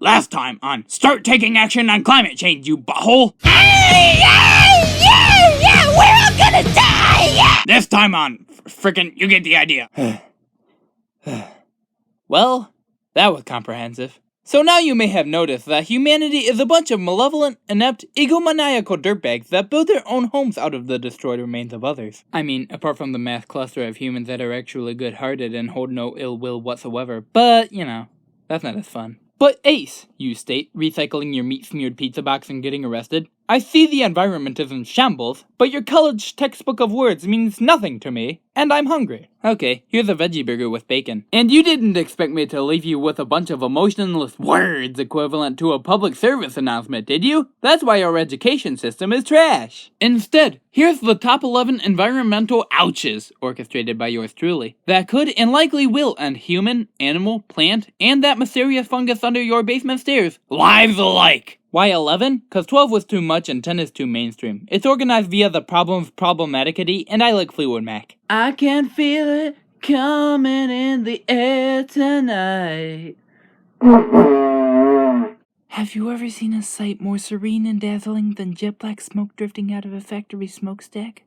Last time on Start Taking Action on Climate Change, you butthole! Yeah, we're all gonna die! Yeah! This time on frickin' you get the idea. Well, that was comprehensive. So now you may have noticed that humanity is a bunch of malevolent, inept, egomaniacal dirtbags that build their own homes out of the destroyed remains of others. I mean, apart from the mass cluster of humans that are actually good-hearted and hold no ill will whatsoever. But, you know, that's not as fun. But Ace, you state, recycling your meat-smeared pizza box and getting arrested. I see the environment is in shambles, but your college textbook of words means nothing to me, and I'm hungry. Okay, here's a veggie burger with bacon. And you didn't expect me to leave you with a bunch of emotionless words equivalent to a public service announcement, did you? That's why our education system is trash. Instead, here's the top 11 environmental ouches, orchestrated by yours truly, that could and likely will end human, animal, plant, and that mysterious fungus under your basement stairs lives alike. Why 11? Cause 12 was too much and 10 is too mainstream. It's organized via the problem's problematicity, and I like Fleetwood Mac. I can feel it coming in the air tonight. Have you ever seen a sight more serene and dazzling than jet black smoke drifting out of a factory smokestack?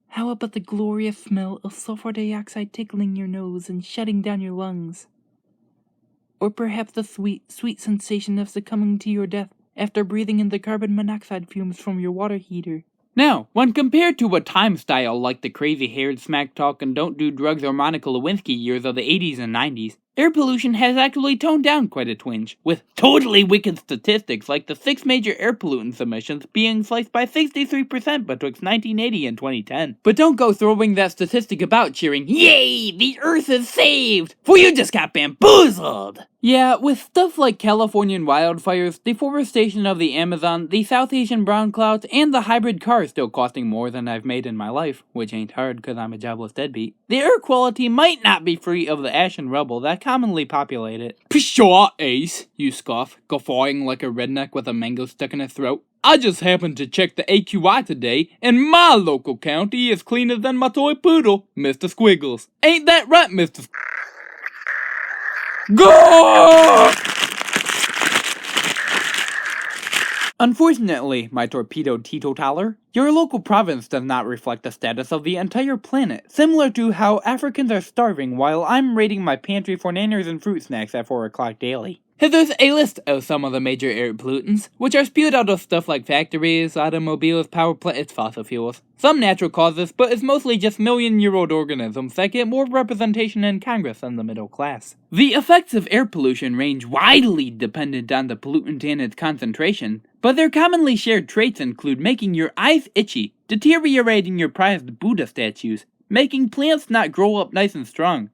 How about the glorious smell of sulfur dioxide tickling your nose and shutting down your lungs? Or perhaps the sweet, sweet sensation of succumbing to your death after breathing in the carbon monoxide fumes from your water heater. Now, when compared to a time style like the crazy-haired smack talk and don't do drugs or Monica Lewinsky years of the 80s and 90s, air pollution has actually toned down quite a twinge, with totally wicked statistics like the 6 major air pollutants emissions being sliced by 63% betwixt 1980 and 2010. But don't go throwing that statistic about cheering, "Yay, the Earth is saved!" for you just got bamboozled! Yeah, with stuff like Californian wildfires, deforestation of the Amazon, the South Asian brown clouds, and the hybrid car still costing more than I've made in my life, which ain't hard cause I'm a jobless deadbeat, the air quality might not be free of the ash and rubble that commonly populate it. Pshaw, Ace, you scoff, guffawing like a redneck with a mango stuck in his throat. I just happened to check the AQI today, and my local county is cleaner than my toy poodle, Mr. Squiggles. Ain't that right, Mr. Go! Unfortunately, my torpedo teetotaler, your local province does not reflect the status of the entire planet, similar to how Africans are starving while I'm raiding my pantry for nanners and fruit snacks at 4 o'clock daily. Here's a list of some of the major air pollutants, which are spewed out of stuff like factories, automobiles, power plants, fossil fuels. Some natural causes, but it's mostly just million-year-old organisms that get more representation in Congress than the middle class. The effects of air pollution range widely dependent on the pollutant and its concentration, but their commonly shared traits include making your eyes itchy, deteriorating your prized Buddha statues, making plants not grow up nice and strong,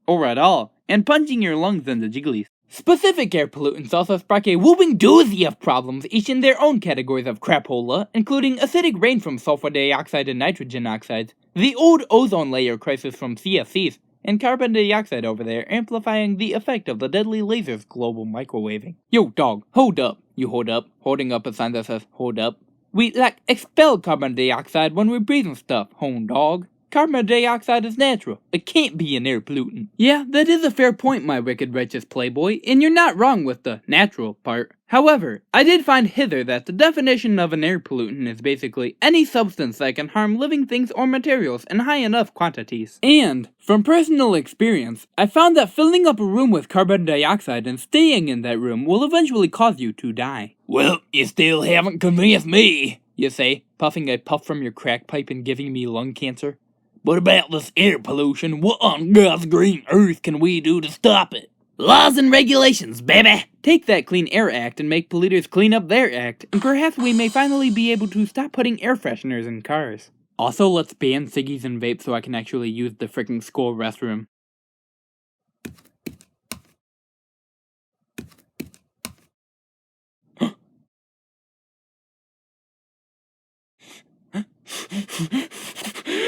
or at all, and punching your lungs into jigglies. Specific air pollutants also spark a whooping doozy of problems, each in their own categories of crapola, including acidic rain from sulfur dioxide and nitrogen oxides, the old ozone layer crisis from CFCs, and carbon dioxide over there, amplifying the effect of the deadly lasers global microwaving. Yo, dog, hold up. You hold up, holding up a sign that says, hold up. We, expel carbon dioxide when we're breathing stuff, home dog. Carbon dioxide is natural. It can't be an air pollutant. Yeah, that is a fair point, my wicked righteous playboy, and you're not wrong with the natural part. However, I did find hither that the definition of an air pollutant is basically any substance that can harm living things or materials in high enough quantities. And, from personal experience, I found that filling up a room with carbon dioxide and staying in that room will eventually cause you to die. Well, you still haven't convinced me, you say, puffing a puff from your crack pipe and giving me lung cancer. But about this air pollution, what on God's green earth can we do to stop it? Laws and regulations, baby! Take that Clean Air Act and make polluters clean up their act, and perhaps we may finally be able to stop putting air fresheners in cars. Also, let's ban ciggies and vapes so I can actually use the frickin' school restroom.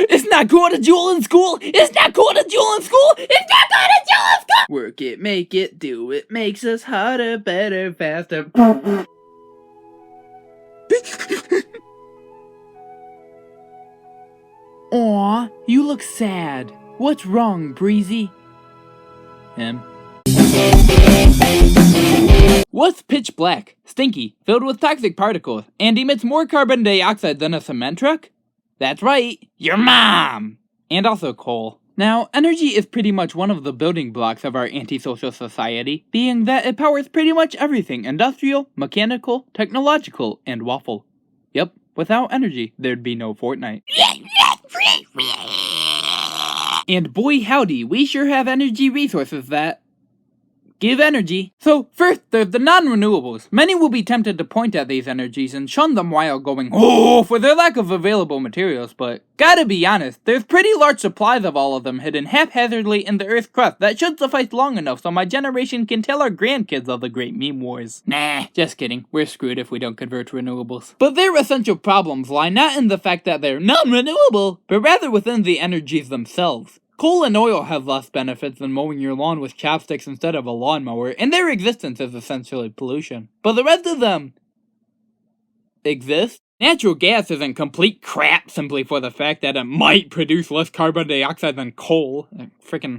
It's not cool to jewel in school! It's not cool to jewel in school! It's not cool to jewel in school! Work it, make it, do it, makes us harder, better, faster. Aw, you look sad. What's wrong, Breezy? Him. What's pitch black, stinky, filled with toxic particles, and emits more carbon dioxide than a cement truck? That's right, your mom! And also coal. Now, energy is pretty much one of the building blocks of our antisocial society, being that it powers pretty much everything industrial, mechanical, technological, and waffle. Yep, without energy, there'd be no Fortnite. And boy howdy, we sure have energy resources that give energy. So first, there's the non-renewables. Many will be tempted to point at these energies and shun them while going, oh, for their lack of available materials, but gotta be honest, there's pretty large supplies of all of them hidden haphazardly in the Earth's crust that should suffice long enough so my generation can tell our grandkids of the great meme wars. Nah, just kidding. We're screwed if we don't convert to renewables. But their essential problems lie not in the fact that they're non-renewable, but rather within the energies themselves. Coal and oil have less benefits than mowing your lawn with chopsticks instead of a lawnmower, and their existence is essentially pollution. But the rest of them exist. Natural gas isn't complete crap simply for the fact that it might produce less carbon dioxide than coal.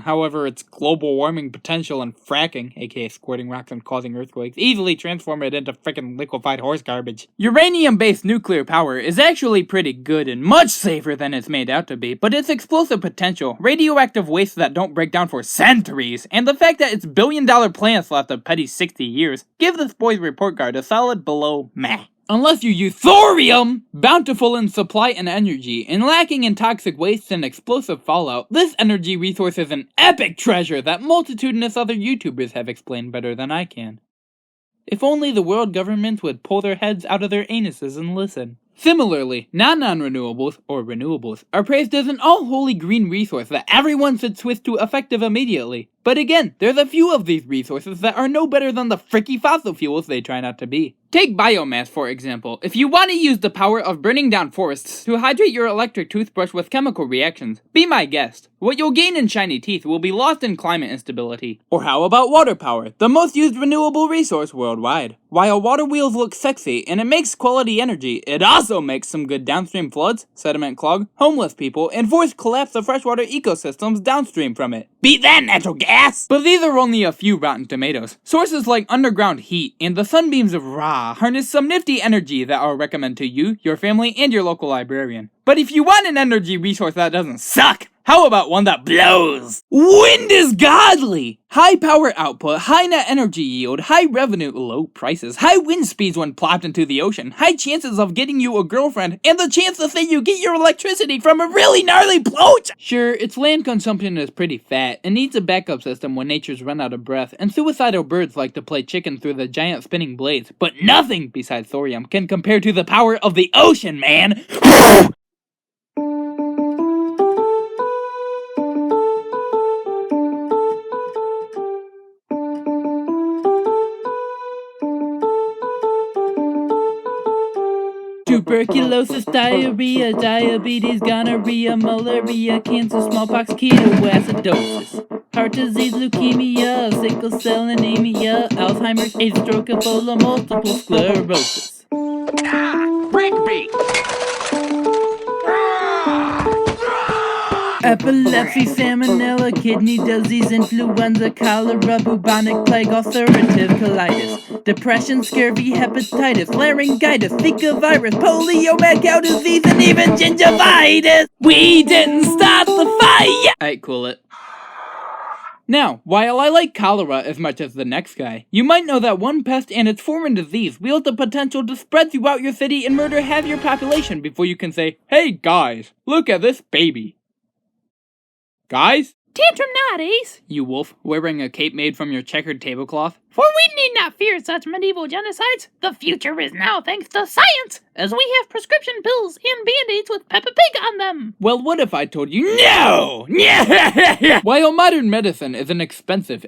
However, its global warming potential and fracking, aka squirting rocks and causing earthquakes, easily transform it into liquefied horse garbage. Uranium-based nuclear power is actually pretty good and much safer than it's made out to be, but its explosive potential, radioactive wastes that don't break down for centuries, and the fact that its billion-dollar plants last a petty 60 years, give this boy's report card a solid below meh. Unless you use thorium, bountiful in supply and energy, and lacking in toxic wastes and explosive fallout, this energy resource is an epic treasure that multitudinous other YouTubers have explained better than I can. If only the world governments would pull their heads out of their anuses and listen. Similarly, non-renewables, or renewables, are praised as an all-holy green resource that everyone should switch to effective immediately. But again, there's a few of these resources that are no better than the fricky fossil fuels they try not to be. Take biomass, for example. If you want to use the power of burning down forests to hydrate your electric toothbrush with chemical reactions, be my guest. What you'll gain in shiny teeth will be lost in climate instability. Or how about water power, the most used renewable resource worldwide? While water wheels look sexy and it makes quality energy, it also makes some good downstream floods, sediment clog, homeless people, and forced collapse of freshwater ecosystems downstream from it. Beat that, natural gas! But these are only a few rotten tomatoes. Sources like underground heat and the sunbeams of Ra harness some nifty energy that I'll recommend to you, your family, and your local librarian. But if you want an energy resource that doesn't suck, how about one that blows? Wind is godly! High power output, high net energy yield, high revenue, low prices, high wind speeds when plopped into the ocean, high chances of getting you a girlfriend, and the chance to say you get your electricity from a really gnarly bloat! Sure, its land consumption is pretty fat, and needs a backup system when nature's run out of breath, and suicidal birds like to play chicken through the giant spinning blades, but nothing besides thorium can compare to the power of the ocean, man! Tuberculosis, diarrhea, diabetes, gonorrhea, malaria, cancer, smallpox, ketoacidosis, heart disease, leukemia, sickle cell anemia, Alzheimer's, AIDS, stroke, Ebola, multiple sclerosis. Rigby! Epilepsy, salmonella, kidney disease, influenza, cholera, bubonic plague, ulcerative colitis, depression, scurvy, hepatitis, laryngitis, Zika virus, polio, mad cow disease, and even gingivitis! We didn't start the fire! Alright, cool it. Now, while I like cholera as much as the next guy, you might know that one pest and its foreign disease wield the potential to spread throughout your city and murder half your population before you can say, hey guys, look at this baby. Guys? Tantrum not, Ace! You wolf, wearing a cape made from your checkered tablecloth. For we need not fear such medieval genocides. The future is now thanks to science, as we have prescription pills and band-aids with Peppa Pig on them. Well, what if I told you no? While modern medicine is an expensive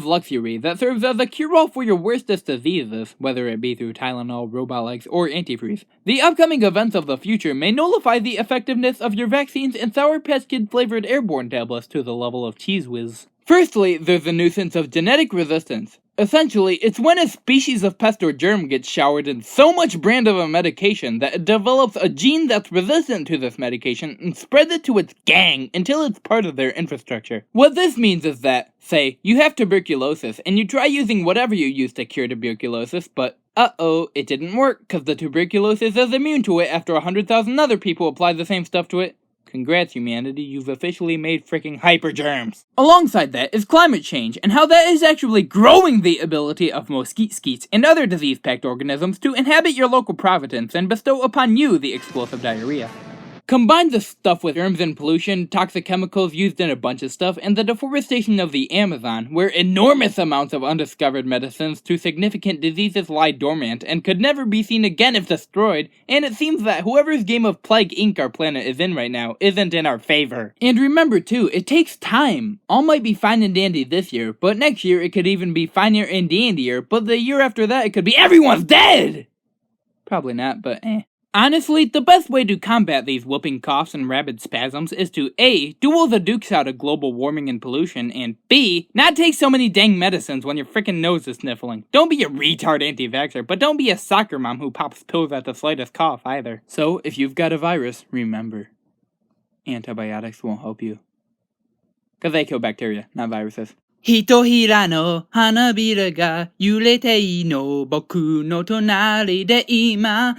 luxury that serves as a cure-all for your worstest diseases, whether it be through Tylenol, robot legs, or antifreeze, the upcoming events of the future may nullify the effectiveness of your vaccines and Sour Patch Kid-flavored airborne tablets to the level of Cheese Whiz. Firstly, there's the nuisance of genetic resistance. Essentially, it's when a species of pest or germ gets showered in so much brand of a medication that it develops a gene that's resistant to this medication and spreads it to its gang until it's part of their infrastructure. What this means is that, say, you have tuberculosis and you try using whatever you use to cure tuberculosis, but it didn't work because the tuberculosis is immune to it after 100,000 other people apply the same stuff to it. Congrats, humanity, you've officially made freaking hypergerms. Alongside that is climate change, and how that is actually growing the ability of mosquitoes and other disease-packed organisms to inhabit your local province and bestow upon you the explosive diarrhea. Combine this stuff with germs and pollution, toxic chemicals used in a bunch of stuff, and the deforestation of the Amazon, where enormous amounts of undiscovered medicines to significant diseases lie dormant and could never be seen again if destroyed, and it seems that whoever's game of Plague Inc. our planet is in right now isn't in our favor. And remember too, it takes time. All might be fine and dandy this year, but next year it could even be finer and dandier, but the year after that it could be everyone's dead! Probably not, but Honestly, the best way to combat these whooping coughs and rabid spasms is to A. Duel the dukes out of global warming and pollution, and B. Not take so many dang medicines when your frickin' nose is sniffling. Don't be a retard anti-vaxxer, but don't be a soccer mom who pops pills at the slightest cough either. So, if you've got a virus, remember, antibiotics won't help you. Because they kill bacteria, not viruses. ひとひらの花びらが揺れていいの僕の隣で今